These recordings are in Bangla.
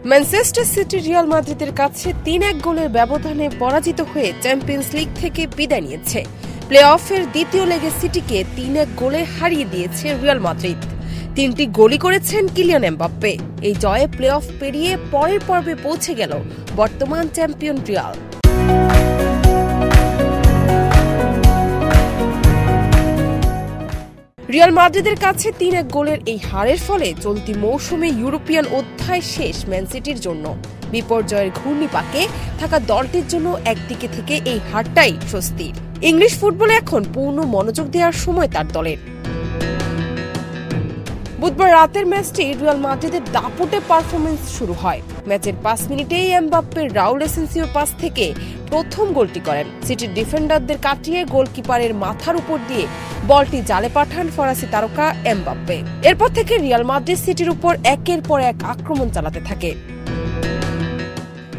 ম্যানচেস্টার সিটি রিয়াল মাদ্রিদের কাছে ৩-১ গোলের ব্যবধানে পরাজিত হয়ে চ্যাম্পিয়ন্স লিগ থেকে বিদায় নিয়েছে। প্লে অফের দ্বিতীয় লেগে সিটিকে ৩-১ গোলে হারিয়ে দিয়েছে রিয়াল মাদ্রিদ। ৩টি গোলই করেছেন কিলিয়ান এমবাপ্পে। এই জয়ে প্লে অফ পেরিয়ে পরের পর্বে পৌঁছে গেল বর্তমান চ্যাম্পিয়ন রিয়াল। রিয়াল মাদ্রিদের কাছে ৩-১ গোলের এই হারের ফলে চলতি মৌসুমে ইউরোপিয়ান অধ্যায় শেষ ম্যান সিটির জন্য। বিপর্যয়ের ঘূর্ণিপাকে থাকা দলটির জন্য একদিকে থেকে এই হারটাই স্বস্তির। ইংলিশ ফুটবলে এখন পূর্ণ মনোযোগ দেওয়ার সময় তার দলের। বুধবার রাতের ম্যাচটি রিয়াল মাদ্রিদের দাপুটে পারফরমেন্স শুরু হয়। ম্যাচের ৫ মিনিটেই এমবাপ্পের রাউল এসেন্সিওর পাস থেকে প্রথম গোলটি করেন। সিটির ডিফেন্ডারদের কাটিয়ে গোলকিপারের মাথার উপর দিয়ে বলটি জালে পাঠান ফরাসি তারকা এমবাপ্পে। এরপর থেকে রিয়াল মাদ্রিদ সিটির উপর একের পর এক আক্রমণ চালাতে থাকে।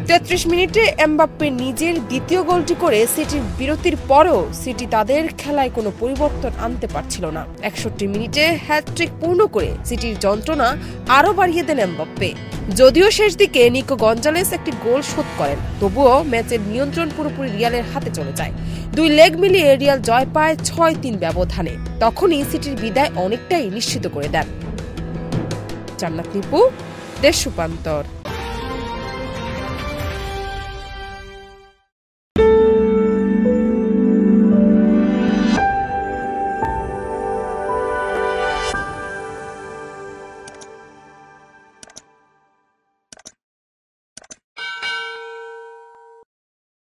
৩৩ মিনিটে এমবাপ্পে নিজের দ্বিতীয় গোলটি করে সিটির বিরতির পরও সিটি তাদের খেলায় কোনো পরিবর্তন আনতে পারছিল না। ৬১ মিনিটে হ্যাটট্রিক পূর্ণ করে সিটির যন্ত্রণা আরও বাড়িয়ে দেন এমবাপ্পে। যদিও শেষ দিকে নিকো গঞ্জালেস একটি গোল শোধ করেন, তবুও ম্যাচের নিয়ন্ত্রণ পুরোপুরি রিয়ালের হাতে চলে যায়। দুই লেগ মিলিয়ে রিয়াল জয় পায় ৬-৩ ব্যবধানে। তখনই সিটির বিদায় অনেকটাই নিশ্চিত করে দেন। জান্নাত নিপু, দেশ রূপান্তর।